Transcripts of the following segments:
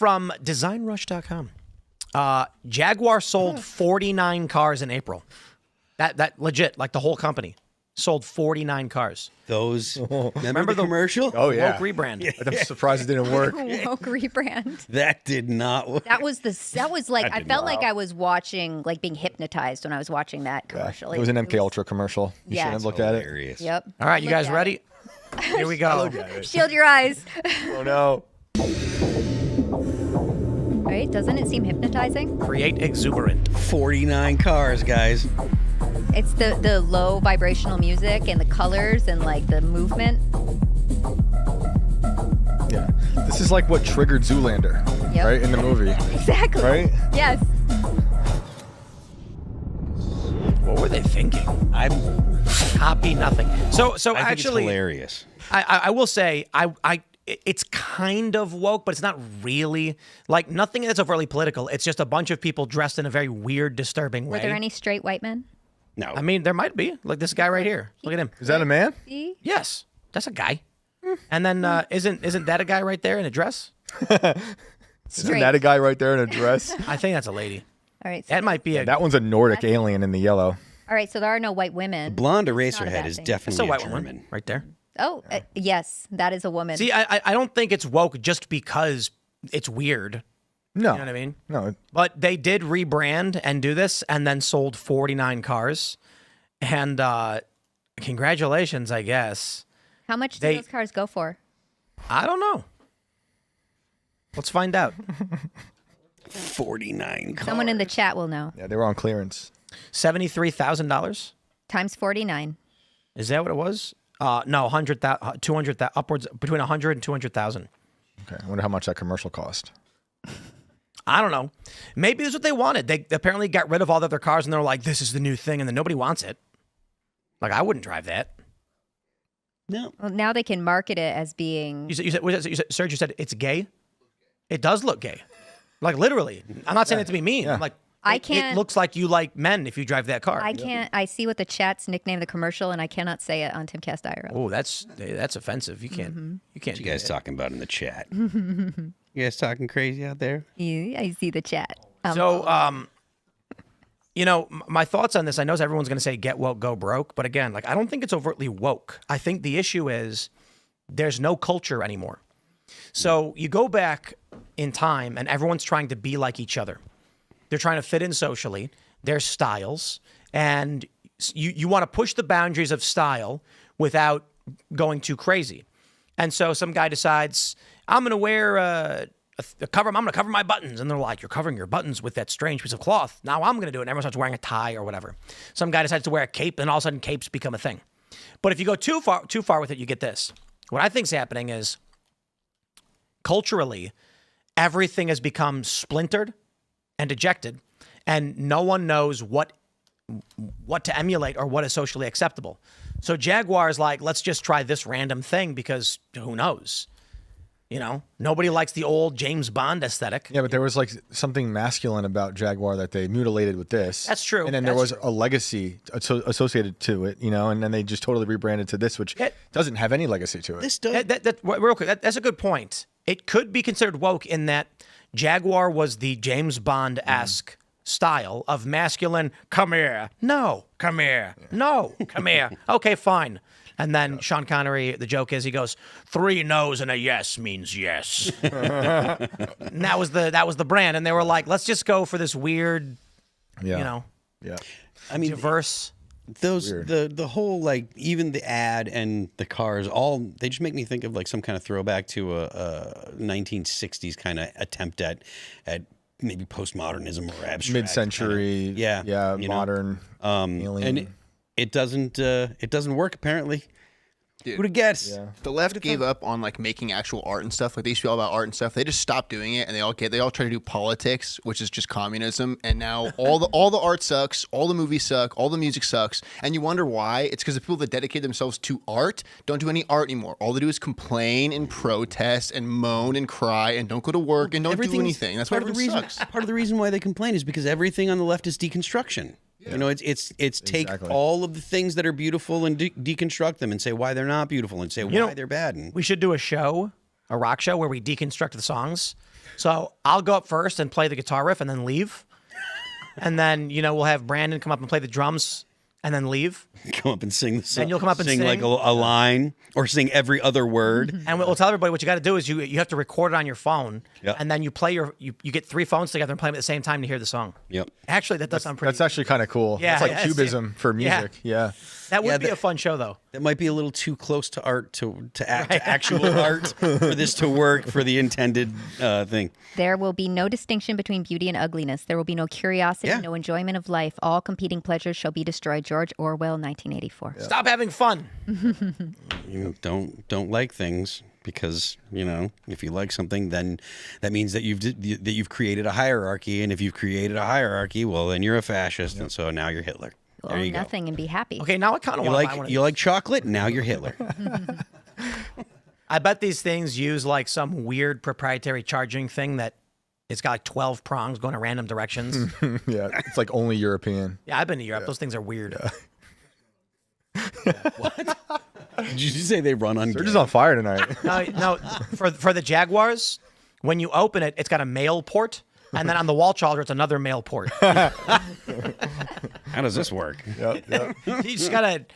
from designrush.com. Jaguar sold 49 cars in April. That legit, like the whole company sold 49 cars. Those remember the commercial? Oh yeah, Woke rebrand. Yeah. I'm surprised it didn't work. Woke rebrand. That did not work. That was like I felt like I was watching, like being hypnotized when I was watching that commercial. It was an MK Ultra commercial. You should have looked at it. Yep. All right, you guys ready? Here we go. Shield your eyes. Oh no. Right? Doesn't it seem hypnotizing? Create exuberant. 49 cars, guys. It's the low vibrational music and the colors and like the movement. Yeah. This is like what triggered Zoolander, right? In the movie. Exactly. Right? Yes. What were they thinking? I'm copy nothing. So I think actually, it's hilarious. I will say it's kind of woke, but it's not really. Like nothing that's overtly political. It's just a bunch of people dressed in a very weird, disturbing way. Were there any straight white men? No. I mean, there might be. Like this guy right here. Look at him. Is that a man? Yes, that's a guy. And then isn't that a guy right there in a dress? Isn't that a guy right there in a dress? I think that's a lady. All right. That might be That one's a Nordic alien in the yellow. All right. So there are no white women. Blonde Not a eraser bad head is thing. That's definitely a white German. woman right there. Oh, yes, that is a woman. See, I don't think it's woke just because it's weird. No. You know what I mean? No. But they did rebrand and do this and then sold 49 cars. And congratulations, I guess. How much do those cars go for? I don't know. Let's find out. 49 cars. Someone in the chat will know. Yeah, they were on clearance. $73,000. Times 49. Is that what it was? No, 100,000, 200,000, upwards between 100 and 200,000. Okay, I wonder how much that commercial cost. I don't know. Maybe that's what they wanted. They apparently got rid of all the other cars and they're like, this is the new thing, and then nobody wants it. Like, I wouldn't drive that. No. Well, now they can market it as being. Serge, you said it's gay? It does look gay. Like, literally. I'm not saying it to be mean. Yeah. I'm like, I can't. It looks like you like men if you drive that car. I can't. I see what the chat's nickname the commercial, and I cannot say it on Timcast IRL. Oh, that's offensive. You can't. You can't. What you do guys that. talking about in the chat? You guys talking crazy out there? Yeah, I see the chat. So, you know, my thoughts on this. I know everyone's going to say get woke, go broke, but again, like I don't think it's overtly woke. I think the issue is there's no culture anymore. So you go back in time, and everyone's trying to be like each other. They're trying to fit in socially. There's styles, and you want to push the boundaries of style without going too crazy. And so some guy decides, I'm going to wear a cover. I'm going to cover my buttons. And they're like, you're covering your buttons with that strange piece of cloth. Now I'm going to do it. And everyone starts wearing a tie or whatever. Some guy decides to wear a cape, and all of a sudden capes become a thing. But if you go too far with it, you get this. What I think's happening is culturally, everything has become splintered and dejected, and no one knows what to emulate or what is socially acceptable. So Jaguar is like, let's just try this random thing because who knows? You know, nobody likes the old James Bond aesthetic. Yeah, but there was like something masculine about Jaguar that they mutilated with this. That's true. And then there was a legacy associated to it, you know, and then they just totally rebranded to this, which doesn't have any legacy to it. This does. Real quick, that's a good point. It could be considered woke in that Jaguar was the James Bond-esque style of masculine, come here, no, come here, no, come here. Okay, fine. And then Sean Connery, the joke is, he goes, 3 no's and a yes means yes. And that was the brand. And they were like, let's just go for this weird, you know, I mean, diverse. The whole, like, even the ad and the cars, they just make me think of like some kind of throwback to a 1960s kind of attempt at maybe postmodernism or abstract mid-century, modern alien. And it doesn't work apparently. Dude, who'd have guessed? Yeah. The left gave up on like making actual art and stuff. Like they used to be all about art and stuff. They just stopped doing it, and they all try to do politics, which is just communism. And now all the art sucks, all the movies suck, all the music sucks. And you wonder why? It's because the people that dedicate themselves to art don't do any art anymore. All they do is complain and protest and moan and cry and don't go to work and don't do anything. That's why everything sucks. Part of the reason why they complain is because everything on the left is deconstruction. Yeah. You know, it's take all of the things that are beautiful and deconstruct them and say why they're not beautiful and say why they're bad. And we should do a rock show where we deconstruct the songs. So I'll go up first and play the guitar riff and then leave. And then, we'll have Brandon come up and play the drums and then leave. Come up and sing the song. Then you'll come up and sing like sing. a line or sing every other word. And we'll tell everybody what you got to do is you have to record it on your phone. Yep. And then you play you get 3 phones together and play them at the same time to hear the song. Yep. Actually, that does sound pretty. That's actually kind of cool. Yeah, it's like yeah, cubism for music. Yeah. That would Yeah, be a fun show, though. That might be a little too close to art to actual art for this to work for the intended thing. There will be no distinction between beauty and ugliness. There will be no curiosity, Yeah. no enjoyment of life. All competing pleasures shall be destroyed. George Orwell, 1984. Stop having fun. You don't like things because if you like something, then that means that you've created a hierarchy, and if you've created a hierarchy, well, then you're a fascist, and so now you're Hitler. There Own you go. nothing and be happy. Okay, now I kind of want to buy one of You like chocolate? Now you're Hitler. I bet these things use like some weird proprietary charging thing that it's got like 12 prongs going in random directions. Yeah. It's like only European. Yeah, I've been to Europe. Those things are weird. Did you say they run on? They're just on fire tonight. No, for the Jaguars, when you open it, it's got a male port, and then on the wall charger, it's another male port. How does this work? Yep. You just gotta,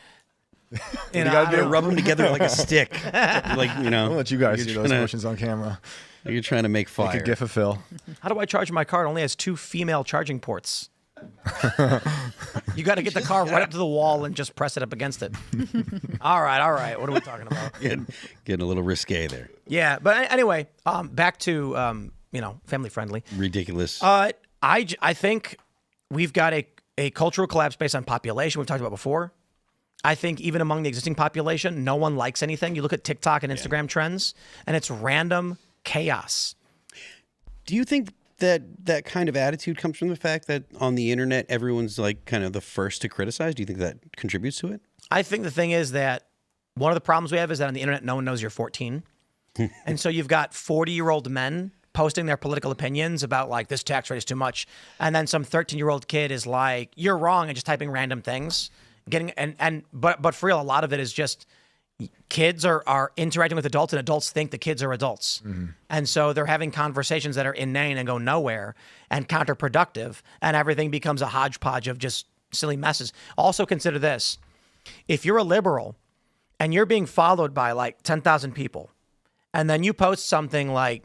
You gotta rub them together like a stick. I'll let you guys see those motions on camera. You're trying to make fire. Like a gif of Phil. How do I charge my car? It only has 2 female charging ports. You got to get the car right up to the wall and just press it up against it. All right. What are we talking about? Getting a little risque there. Yeah, but anyway, back to family friendly. Ridiculous. I think we've got a cultural collapse based on population. We've talked about before. I think even among the existing population, no one likes anything. You look at TikTok and Instagram trends, and it's random chaos. Do you think that kind of attitude comes from the fact that on the internet, everyone's like kind of the first to criticize? Do you think that contributes to it? I think the thing is that one of the problems we have is that on the internet, no one knows you're 14. And so you've got 40-year-old men posting their political opinions about like this tax rate is too much. And then some 13-year-old kid is like, you're wrong, and just typing random things. But for real, a lot of it is just kids are interacting with adults, and adults think the kids are adults. Mm-hmm. And so they're having conversations that are inane and go nowhere and counterproductive, and everything becomes a hodgepodge of just silly messes. Also consider this. If you're a liberal and you're being followed by like 10,000 people, and then you post something like,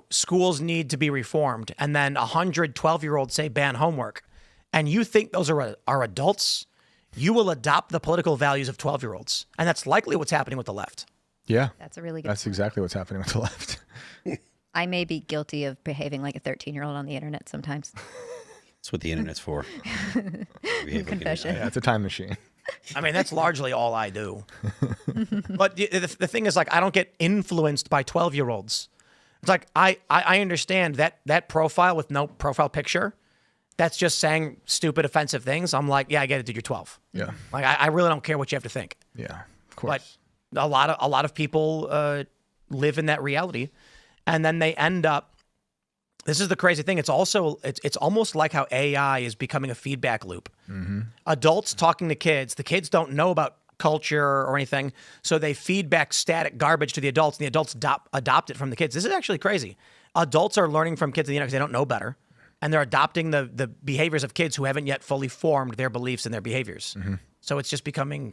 schools need to be reformed, and then 100 12-year-olds say ban homework, and you think those are adults, you will adopt the political values of 12-year-olds. And that's likely what's happening with the left. Yeah. That's a really good That's point. exactly what's happening with the left. I may be guilty of behaving like a 13-year-old on the internet sometimes. That's what the internet's for. Confession. Yeah, it's a time machine. I mean, that's largely all I do. But the thing is, like, I don't get influenced by 12-year-olds. It's like, I understand that profile with no profile picture, that's just saying stupid, offensive things. I'm like, yeah, I get it, dude. You're 12. Yeah. Like, I really don't care what you have to think. Yeah, of course. But a lot of people live in that reality, and then they end up. This is the crazy thing. It's almost like how AI is becoming a feedback loop. Mm-hmm. Adults talking to kids. The kids don't know about culture or anything, so they feed back static garbage to the adults, and the adults adopt it from the kids. This is actually crazy. Adults are learning from kids on the internet because they don't know better. And they're adopting the behaviors of kids who haven't yet fully formed their beliefs and their behaviors. Mm-hmm. So it's just becoming.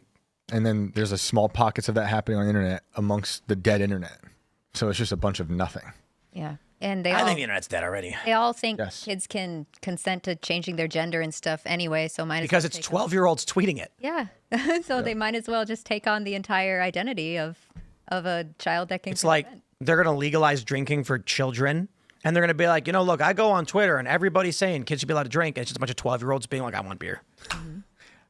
And then there's a small pockets of that happening on the internet amongst the dead internet. So it's just a bunch of nothing. Yeah. And I think the internet's dead already. They all think Yes. kids can consent to changing their gender and stuff anyway. So Because it's 12-year-olds tweeting it. Yeah. So they might as well just take on the entire identity of a child that can. It's like they're going to legalize drinking for children. And they're going to be like, look, I go on Twitter and everybody's saying kids should be allowed to drink. And it's just a bunch of 12-year-olds being like, I want beer. Mm-hmm.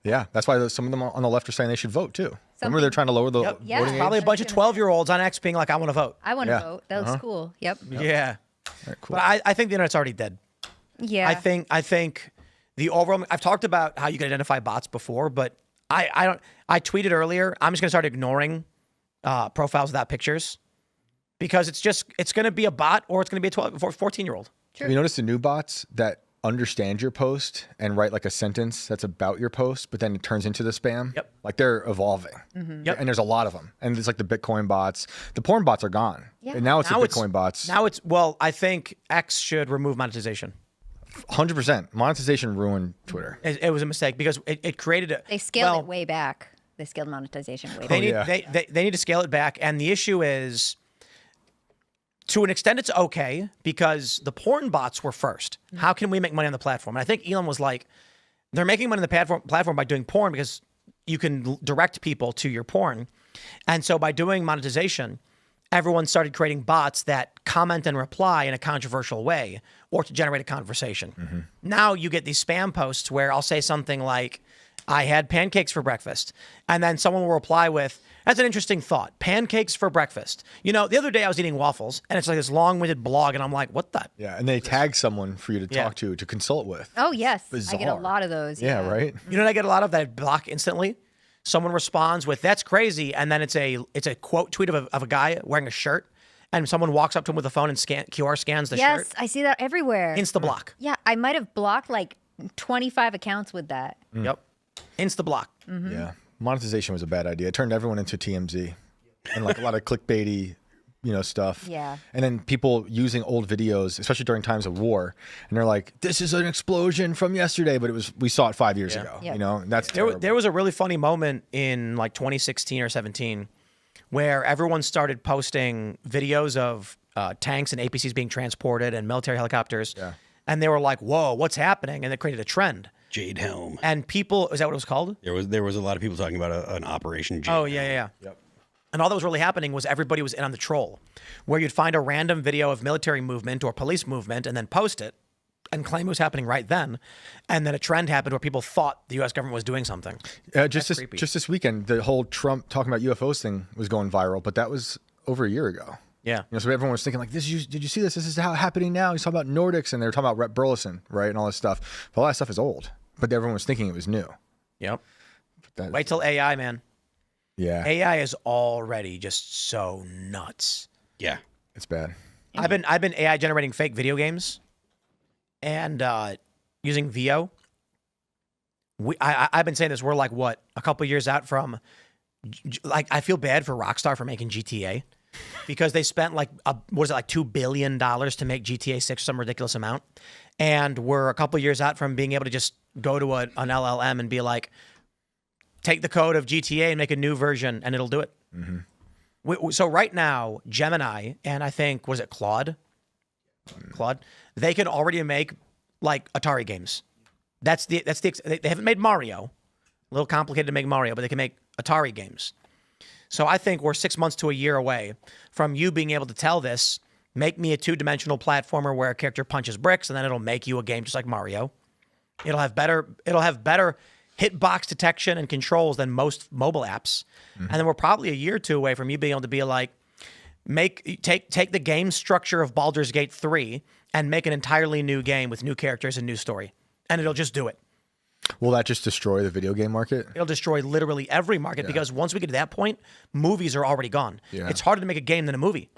Yeah, that's why some of them on the left are saying they should vote too. Remember, they're trying to lower the Yeah. voting age? Probably a bunch of 12-year-olds on X being like, I want to vote. I want to Yeah. vote. That was cool. Yep. Yeah. All right, cool. But I think the internet's already dead. Yeah. I think the overall. I've talked about how you can identify bots before, but I tweeted earlier. I'm just gonna start ignoring profiles without pictures because it's going to be a bot or it's going to be a 14-year-old. Have you noticed the new bots that understand your post and write like a sentence that's about your post, but then it turns into the spam. Yep. Like they're evolving. Yep. And there's a lot of them. And it's like the Bitcoin bots. The porn bots are gone. Yeah. And now it's Now the it's- Bitcoin bots. Now it's, well, I think X should remove monetization. 100%. Monetization ruined Twitter. It was a mistake because it created a. They scaled well, it way back. They scaled monetization way They back. need they need to scale it back, and the issue is, to an extent, it's okay because the porn bots were first. How can we make money on the platform? And I think Elon was like, they're making money on the platform by doing porn because you can direct people to your porn, and so by doing monetization, everyone started creating bots that comment and reply in a controversial way or to generate a conversation. Now you get these spam posts where I'll say something like, I had pancakes for breakfast. And then someone will reply with, that's an interesting thought. Pancakes for breakfast. You know, the other day I was eating waffles and it's like this long-winded blog and I'm like, what the? Yeah. And they tag someone for you to Yeah. talk to consult with. Oh yes, I get a Bizarre. lot of those. Yeah, right? You know what I get a lot of that I block instantly? Someone responds with, that's crazy. And then it's a quote tweet of a guy wearing a shirt. And someone walks up to him with a phone and QR scans the Yes, shirt. I see that everywhere. Insta-block. Yeah, I might have blocked like 25 accounts with that. Yep. Insta-block. Yeah. Monetization was a bad idea. It turned everyone into TMZ and like a lot of clickbaity, stuff. Yeah. And then people using old videos, especially during times of war, and they're like, this is an explosion from yesterday, but we saw it 5 years ago. Yep. And that's There terrible. was a really funny moment in like 2016 or 17 where everyone started posting videos of tanks and APCs being transported and military helicopters. Yeah. And they were like, whoa, what's happening? And it created a trend. Jade Helm. And people, is that what it was called? There was a lot of people talking about an Operation Jade. Oh, yeah. Yep. And all that was really happening was everybody was in on the troll, where you'd find a random video of military movement or police movement and then post it and claim it was happening right then. And then a trend happened where people thought the U.S. government was doing something. Just this weekend, the whole Trump talking about UFOs thing was going viral, but that was over a year ago. Yeah. So everyone was thinking like, did you see this? This is how happening now. He's talking about Nordics, and they were talking about Rep Burleson, right, and all this stuff. But all that stuff is old, but everyone was thinking it was new. Yep. That- Wait till AI, man. Yeah, AI is already just so nuts. Yeah. it's bad. I've been AI generating fake video games and using VO. I've been saying this. We're like what, a couple years out from, like, I feel bad for Rockstar for making GTA because they spent like $2 billion to make GTA 6, some ridiculous amount, and we're a couple years out from being able to just go to an LLM and be like, take the code of GTA and make a new version, and it'll do it. So right now, Gemini and I think, was it Claude? They can already make like Atari games. They haven't made Mario. A little complicated to make Mario, but they can make Atari games. So I think we're 6 months to a year away from you being able to tell this, make me a 2-dimensional platformer where a character punches bricks, and then it'll make you a game just like Mario. It'll have better hitbox detection and controls than most mobile apps. And then we're probably a year or two away from you being able to be like, take the game structure of Baldur's Gate 3 and make an entirely new game with new characters and new story. And it'll just do it. Will that just destroy the video game market? It'll destroy literally every market because once we get to that point, movies are already gone. Yeah. It's harder to make a game than a movie.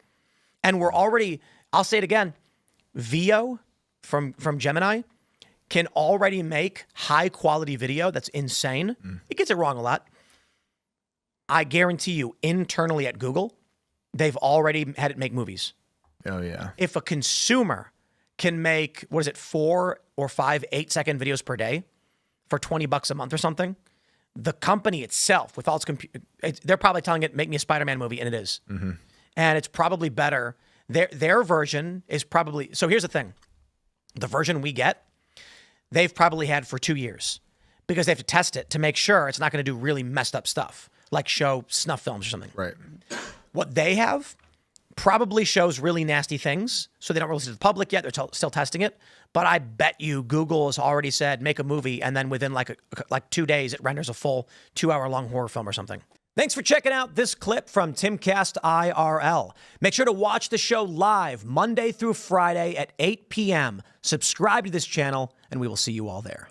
And we're already, I'll say it again, VO from Gemini can already make high quality video that's insane. It gets it wrong a lot. I guarantee you, internally at Google, they've already had it make movies. Oh yeah. If a consumer can make, 4 or 5 8-second videos per day for $20 a month or something, the company itself, with all its they're probably telling it, make me a Spider-Man movie, and it is. And it's probably better. Their version is probably, so here's the thing. The version we get, they've probably had for 2 years because they have to test it to make sure it's not going to do really messed up stuff, like show snuff films or something. Right. What they have probably shows really nasty things, so they don't release it to the public yet. They're still testing it. But I bet you Google has already said, make a movie, and then within like 2 days, it renders a full 2-hour-long horror film or something. Thanks for checking out this clip from Timcast IRL. Make sure to watch the show live Monday through Friday at 8 p.m. Subscribe to this channel, and we will see you all there.